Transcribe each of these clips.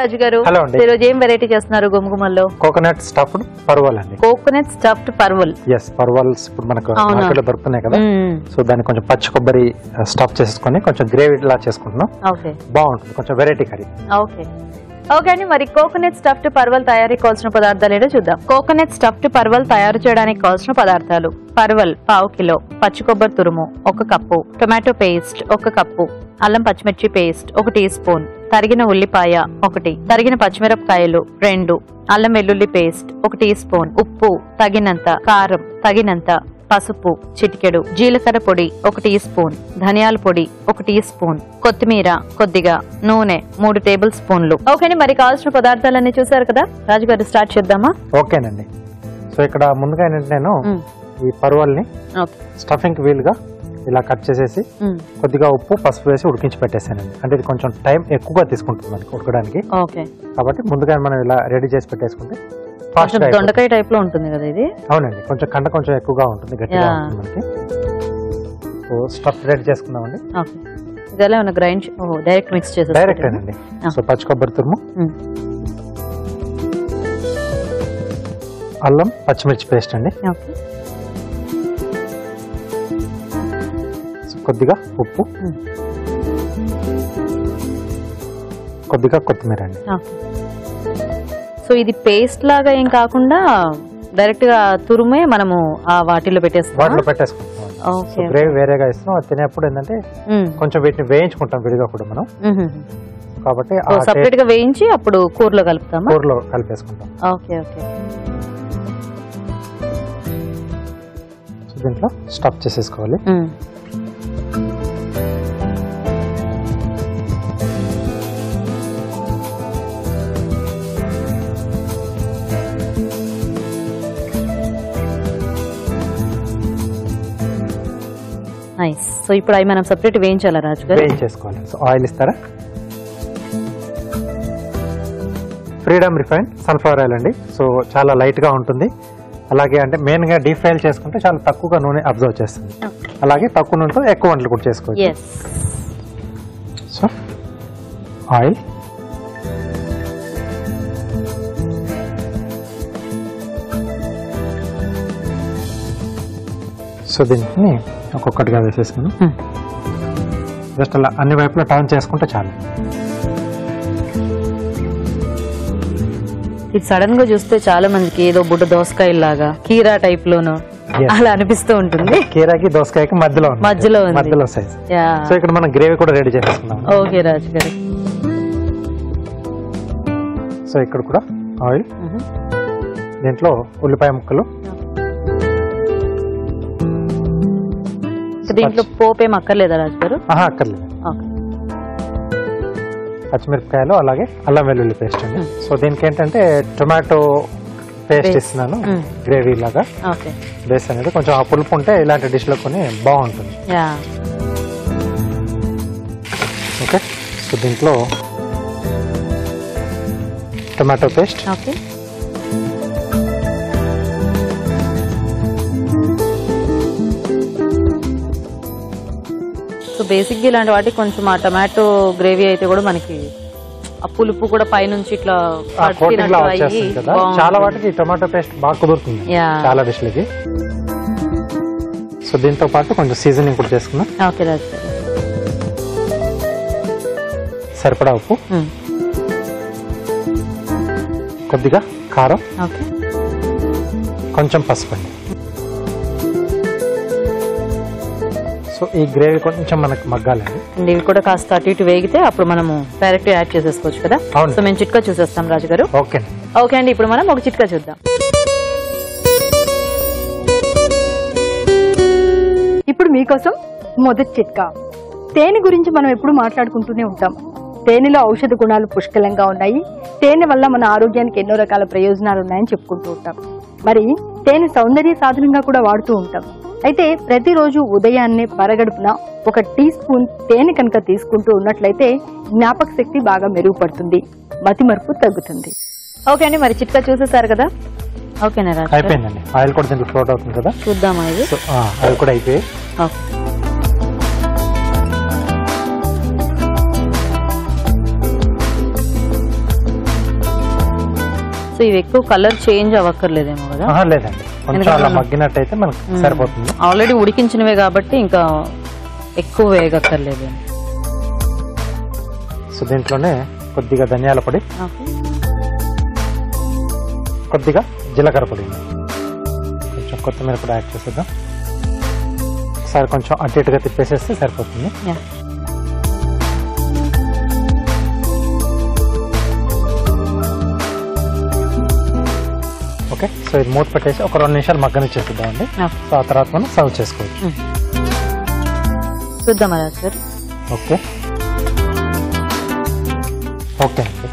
రాజు గారు ఈ రోజు ఏం వెరైటీ చేస్తున్నారు గుమగుమల్లో? కోకోనట్ స్టఫ్డ్ పర్వల్ అండి. Coconut stuffed parwal. yes పర్వల్స్ ఇప్పుడు మనకు మార్కెట్ లో దొరుకుతున్నాయి కదా. సో దాన్ని కొంచెం పచ్చి కొబ్బరి స్టఫ్ చేసుకొని కొంచెం గ్రేవీ లా చేసుకుంటున్నాం. ఓకే బాగుంటుంది, కొంచెం వెరైటీ కర్రీ. ఓకే ఓకే అండి. మరి కోకోనట్ స్టఫ్డ్ పర్వల్ తయారీకి కావాల్సిన పదార్థాలు ఏంటో చూద్దాం. కోకోనట్ స్టఫ్డ్ పర్వల్ తయారు చేయడానికి కావాల్సిన పదార్థాలు: పర్వల్ పావు కిలో, పచ్చి కొబ్బరి తురుము 1 కప్పు, టొమాటో పేస్ట్ 1 కప్పు, అల్లం పచ్చిమిర్చి పేస్ట్ 1 టీ స్పూన్, తరిగిన ఉల్లిపాయ 1, తరిగిన పచ్చిమిరపకాయలు 2, అల్లం వెల్లుల్లి పేస్ట్ 1 టీ స్పూన్, ఉప్పు తగినంత, కారం తగినంత, పసుపు చిటికెడు, జీలకర్ర పొడి 1 టీ స్పూన్, ధనియాల పొడి 1 టీ స్పూన్, కొత్తిమీర కొద్దిగా, నూనె 3 టేబుల్ స్పూన్లు. ఓకే, మరి కావాల్సిన పదార్థాలన్నీ చూసారు కదా రాజుగారు, స్టార్ట్ చేద్దామా? ఓకేనండి. సో ఇక్కడ ముందుగా ఏంటంటే నేను ఈ పర్వల్ని స్టఫింగ్ వీలుగా ఇలా కట్ చేసేసి కొద్దిగా ఉప్పు పసుపు వేసి ఉడికించి పెట్టేసానండి. అంటే ఇది కొంచెం టైం ఎక్కువగా తీసుకుంటుంది మనకి ఉడకడానికి. కాబట్టి ముందుగా మనం ఇలా రెడీ చేసి పెట్టేసుకుంటే దొండకాయ టైప్ లో ఉంటుంది కదా ఇది. అవునండి, కొంచెం కండ కొంచెం ఎక్కువగా ఉంటుంది, గట్టిగా ఉంటుంది మనకి. సో స్టఫ్ రెడీ చేసుకుందామండి. గ్రైండ్ డైరెక్ట్ మిక్స్ చేసి డైరెక్ట్ అండి. సో పచ్చి కొబ్బరి తురుము, అల్లం పచ్చిమిర్చి పేస్ట్ అండి, కొద్దిగా ఉప్పు, కొద్దిగా కొత్తిమీర అండి. సో ఇది పేస్ట్ లాగా ఏం కాకుండా డైరెక్ట్ గా తురుమే మనము ఆ వాటిలో పెట్టేసుకుంటాం. గ్రేవీ వేరేగా ఇస్తాం. అది తినేప్పుడు ఏంటంటే కొంచెం వీటిని వేయించుకుంటాం విడిగా కూడా మనం. కాబట్టి సెపరేట్ గా వేయించి అప్పుడు కూరలో కలుపుతాం, కూరలో కలిపేసుకుంటాం. Okay okay. సో దీంట్లో స్టఫ్ చేసేసుకోవాలి. నైస్. సో ఇప్పుడు అవి మనం సెపరేట్ వేయించాలా రాజు గారు? వేయించేసుకోవాలి. సో ఆయిల్ ఇస్తారా? ఫ్రీడమ్ రిఫైన్డ్ సన్ఫ్లవర్ ఆయిల్ అండి. సో చాలా లైట్ గా ఉంటుంది. అలాగే అంటే మెయిన్ గా డీప్ ఫ్రై చేసుకుంటే చాలా తక్కువగా నూనె అబ్జర్వ్ చేస్తుంది. అలాగే తక్కువ నూనెతో ఎక్కువ వంటలు కూడా చేసుకోవచ్చు. సో ఆయిల్, సో దీన్ని ఒక్కొక్కటిగా వేసేసుకుని జస్ట్ అలా అన్ని వైపులా టర్న్ చేసుకుంటే చాలు. ఇది సడన్ గా చూస్తే చాలా మందికి ఏదో బుడ్డ దోసకాయ లాగా కీరా టైప్ లోను అలా అనిపిస్తూ ఉంటుంది. కీరాకి దోసకాయకి మధ్యలో సైజ్. సో ఇక్కడ మనం గ్రేవీ కూడా రెడీ చేసేసుకున్నాం. ఓకే రాజు గారు. సో ఇక్కడ కూడా ఆయిల్, దీంట్లో ఉల్లిపాయ ముక్కలు, దీంట్లో పోపేం అక్కర్లేదా రాజు గారు? అక్కర్లేదు. పచ్చిమిరపకాయలు, అలాగే అల్లం వెల్లుల్లి పేస్ట్ అండి. సో దీనికి ఏంటంటే టొమాటో పేస్ట్ ఇస్తున్నాను గ్రేవీ లాగా. బేస్ అనేది కొంచెం ఆ పులుపు ఉంటే ఇలాంటి డిష్ లో కొని బాగుంటుంది. ఓకే, సో దీంట్లో టొమాటో పేస్ట్, సో బేసిక్ ఇలాంటి వాటికి కొంచెం ఆ టమాటో గ్రేవీ అయితే కూడా మనకి ఆ పులుపు కూడా పైనుంచి ఇట్లా చాలా వాటికి టొమాటో పేస్ట్ బాగా కుదురుతుంది చాలా డిష్లకి. సో దీంతో పాటు కొంచెం సీజనింగ్ కూడా చేసుకున్నాం. ఓకే రాజు. సరిపడా ఉప్పు, కొద్దిగా కారం, కొంచెం పసుపు అండి. సో ఈ గ్రేవీ కొంచెం మనకు మగ్గాలండి. ఇవి కూడా కాస్త అటు ఇటు వేగితే అప్పుడు మనము డైరెక్ట్ యాడ్ చేసేసుకోవచ్చు కదా. సో మేము చిట్కా చూసేస్తాం రాజు గారు. ఓకే అండి, ఇప్పుడు మనం ఒక చిట్కా చూద్దాం. ఇప్పుడు మీకోసం మొదటి చిట్కా. తేనె గురించి మనం ఎప్పుడు మాట్లాడుకుంటూనే ఉంటాం. తేనెలో ఔషధ గుణాలు పుష్కలంగా ఉన్నాయి. తేనె వల్ల మన ఆరోగ్యానికి ఎన్నో రకాల ప్రయోజనాలు ఉన్నాయని చెప్పుకుంటూ ఉంటాం. మరి తేనె సౌందర్య సాధనంగా కూడా వాడుతూ ఉంటాం. అయితే ప్రతిరోజు ఉదయాన్నే పరగడుపున 1 టీ స్పూన్ తేనె కనుక తీసుకుంటూ ఉన్నట్లయితే జ్ఞాపక శక్తి బాగా మెరుగుపడుతుంది, మతిమరుపు తగ్గుతుంది. ఓకే అండి, మరి చిట్కా చూసేసారు కదా. ఓకేనా రాజు? అయిపోయిందండి. ఆయిల్ కూడా దీంట్లో ఫ్లోట్ అవుతుంది కదా, చూద్దామా ఇది? ఆయిల్ కూడా అయిపోయి. సో ఇవి ఎక్కువ కలర్ చేంజ్ అవ్వక్కర్లేదేమో కదా? లేదండి, కొంచెం అలా మగ్గినట్టయితే మనకు సరిపోతుంది. ఆల్రెడీ ఉడికించినవే కాబట్టి ఇంకా ఎక్కువ వేగక్కర్లేదేమో. సో దీంట్లోనే కొద్దిగా ధనియాల పొడి, కొద్దిగా జీలకర్ర పొడి, కొంచెం కొత్తిమీర కూడా యాడ్ చేసేద్దాం. ఒకసారి కొంచెం అటు ఇటుగా తిప్పేసేస్తే సరిపోతుంది. ఓకే, సో ఇది మూత పెట్టేసి ఒక 2 నిమిషాలు మగ్గనిచ్చేద్దామండి. సో ఆ తర్వాత మనం సర్వ్ చేసుకోవచ్చు. చూద్దాం రాజు గారు. ఓకే ఓకే అండి.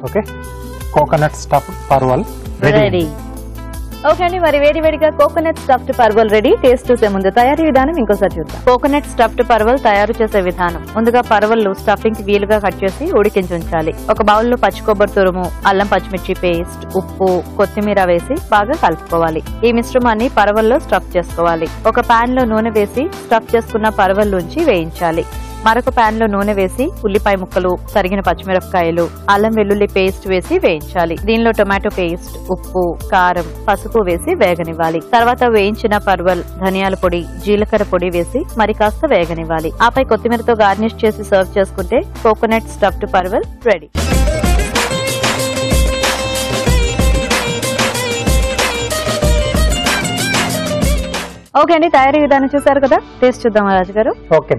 Okay, coconut stuff parwal ready. Okay అండి, మరి వేడివేడిగా coconut stuffed parwal ready. Taste చూసే ముందు తయారీ విధానం ఇంకోసారి చూద్దాం. కోకోనట్ స్టఫ్డ్ పర్వల్ తయారు చేసే విధానం. ముందుగా పర్వల్లు స్టఫింగ్ కి వీలుగా కట్ చేసి ఉడికించి ఉంచాలి. ఒక బౌల్ లో పచ్చి కొబ్బరి తురుము, అల్లం పచ్చిమిర్చి పేస్ట్, ఉప్పు, కొత్తిమీర వేసి బాగా కలుపుకోవాలి. ఈ మిశ్రమాన్ని పర్వల్లో స్టఫ్ చేసుకోవాలి. ఒక పాన్ లో నూనె వేసి స్టఫ్ చేసుకున్న పర్వల్లోంచి వేయించాలి. మరొక పాన్ లో నూనె వేసి ఉల్లిపాయ ముక్కలు, తరిగిన పచ్చిమిరపకాయలు, అల్లం వెల్లుల్లి పేస్ట్ వేసి వేయించాలి. దీనిలో టొమాటో పేస్ట్, ఉప్పు, కారం, పసుపు వేసి వేగనివ్వాలి. తర్వాత వేయించిన పర్వల్, ధనియాల పొడి, జీలకర్ర పొడి వేసి మరి కాస్త వేగనివ్వాలి. ఆపై కొత్తిమీరతో గార్నిష్ చేసి సర్వ్ చేసుకుంటే coconut stuffed parwal ready. Okay అండి, తయారీ విధానం చూసారు కదా. టేస్ట్ చూద్దామా రాజు గారు? ఓకే,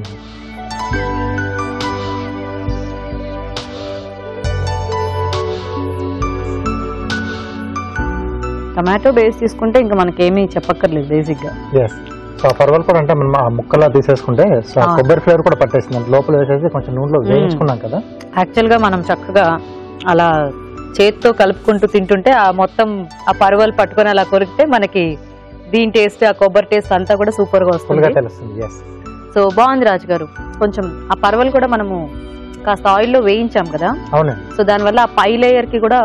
టమాటో బేస్ తీసుకుంటే ఇంకా మనకేమీ చెప్పక్కర్లేదు బేసిక్ గా. సో ఆ పర్వల్ కూడా అంటే మనం ఆ ముక్కలా తీసేసుకుంటే కొబ్బరి ఫ్లేవర్ కూడా పట్టేసింది. లోపల వేసేసి కొంచెం నూనెలో వేయించుకున్నాం కదా. యాక్చువల్ గా మనం చక్కగా అలా చేతితో కలుపుకుంటూ తింటుంటే ఆ మొత్తం ఆ పర్వల్ పట్టుకొని అలా కొరికితే మనకి దీని టేస్ట్, ఆ కొబ్బరి టేస్ట్ అంతా కూడా సూపర్ గా వస్తుంది. సో బాగుంది రాజు గారు. కొంచెం ఆ పర్వల్ కూడా మనము కాస్త ఆయిల్ లో వేయించాం కదా. అవునండి. సో దానివల్ల ఆ పై లేయర్ కి కూడా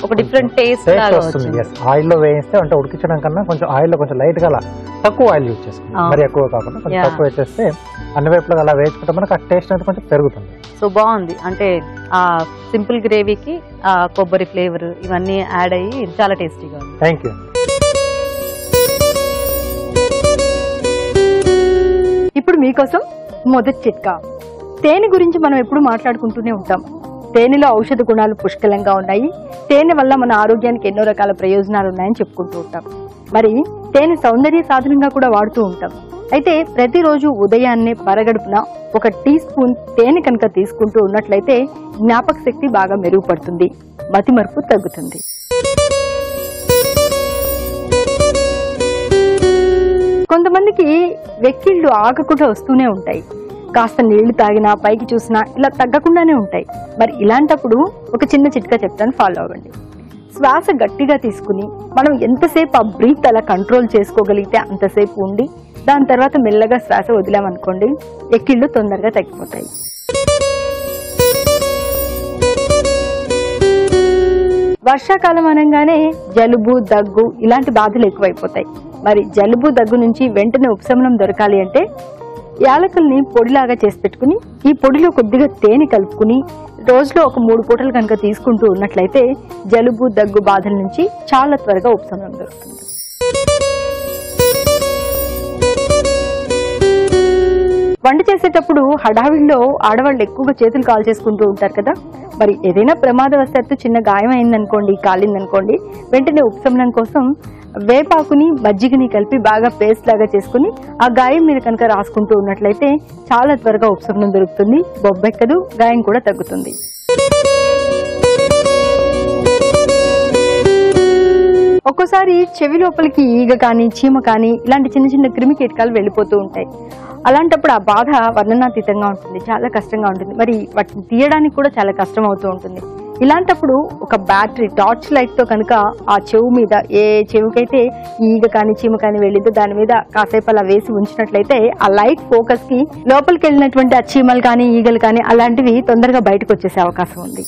ఒక డిఫరెంట్ టేస్ట్ వస్తుంది. ఆయిల్ లో వేయిస్తే అంటే ఉడికించడం కన్నా కొంచెం ఆయిల్ లో కొంచెం లైట్ గా అలా తక్కువ ఆయిల్ యూజ్ చేసుకుంటాం, మరి ఎక్కువ కాకుండా కొంచెం తక్కువ వేసేస్తే అన్ని వైపులా అలా వేసుకుంటే మనకు ఆ టేస్ట్ అనేది కొంచెం పెరుగుతుంది. సో బాగుంది. అంటే ఆ సింపుల్ గ్రేవీకి ఆ కొబ్బరి ఫ్లేవర్ ఇవన్నీ యాడ్ అయ్యి చాలా టేస్టీగా ఉంది. Thank you. ఇప్పుడు మీకోసం మొదటి చిట్కా. తేనె గురించి మనం ఎప్పుడు మాట్లాడుకుంటూనే ఉంటాం. తేనెలో ఔషధ గుణాలు పుష్కలంగా ఉన్నాయి. తేనె వల్ల మన ఆరోగ్యానికి ఎన్నో రకాల ప్రయోజనాలు ఉన్నాయని చెప్పుకుంటూ ఉంటాం. మరి తేనె సౌందర్య సాధనంగా కూడా వాడుతూ ఉంటాం. అయితే ప్రతిరోజు ఉదయాన్నే పరగడుపున 1 టీ స్పూన్ తేనె కనుక తీసుకుంటూ ఉన్నట్లయితే జ్ఞాపక శక్తి బాగా మెరుగుపడుతుంది, మతిమరుపు తగ్గుతుంది. కొంతమందికి వెక్కిళ్ళు ఆగకుండా వస్తూనే ఉంటాయి. కాస్త నీళ్లు తాగినా, పైకి చూసినా ఇలా తగ్గకుండానే ఉంటాయి. మరి ఇలాంటప్పుడు ఒక చిన్న చిట్కా చెప్తాను, ఫాలో అవ్వండి. శ్వాస గట్టిగా తీసుకుని మనం ఎంతసేపు ఆ బ్రీత్ అలా కంట్రోల్ చేసుకోగలిగితే అంతసేపు ఉండి దాని తర్వాత మెల్లగా శ్వాస వదిలామనుకోండి, ఎక్కిళ్ళు తొందరగా తగ్గిపోతాయి. వర్షాకాలం అనగానే జలుబు, దగ్గు ఇలాంటి బాధలు ఎక్కువైపోతాయి. మరి జలుబు, దగ్గు నుంచి వెంటనే ఉపశమనం దొరకాలి అంటే యాలకుల్ని పొడిలాగా చేసి పెట్టుకుని ఈ పొడిలో కొద్దిగా తేనె కలుపుకుని రోజులో ఒక 3 పూటలు కనుక తీసుకుంటూ ఉన్నట్లయితే జలుబు, దగ్గు బాధల నుంచి చాలా త్వరగా ఉపశమనం దొరుకుతుంది. వంట చేసేటప్పుడు హడావిడిలో ఆడవాళ్ళు ఎక్కువగా చేతులు కాల్ చేసుకుంటూ ఉంటారు కదా. మరి ఏదైనా ప్రమాదవశాత్తు చిన్న గాయం అయిందనుకోండి, కాలిందనుకోండి, వెంటనే ఉపశమనం కోసం వేపాకుని, మజ్జిగని కలిపి బాగా పేస్ట్ లాగా చేసుకుని ఆ గాయం మీద కనుక రాసుకుంటూ ఉన్నట్లయితే చాలా త్వరగా ఉపశమనం దొరుకుతుంది, బొబ్బెక్కదు, గాయం కూడా తగ్గుతుంది. ఒక్కోసారి చెవి లోపలికి ఈగ కానీ, చీమ కానీ ఇలాంటి చిన్న చిన్న క్రిమి కీటకాలు వెళ్ళిపోతూ ఉంటాయి. అలాంటప్పుడు ఆ బాధ వర్ణనాతీతంగా ఉంటుంది, చాలా కష్టంగా ఉంటుంది. మరి వాటిని తీయడానికి కూడా చాలా కష్టం అవుతూ ఉంటుంది. ఇలాంటప్పుడు ఒక బ్యాటరీ టార్చ్ లైట్ తో కనుక ఆ చెవు మీద, ఏ చెవుకైతే ఈగ కానీ చీమ కానీ వెళ్ళిందో దాని మీద కాసేపు అలా వేసి ఉంచినట్లయితే ఆ లైట్ ఫోకస్ కి లోపలికి వెళ్ళినటువంటి ఆ చీమలు కానీ, ఈగలు కానీ అలాంటివి తొందరగా బయటకు వచ్చేసే అవకాశం ఉంది.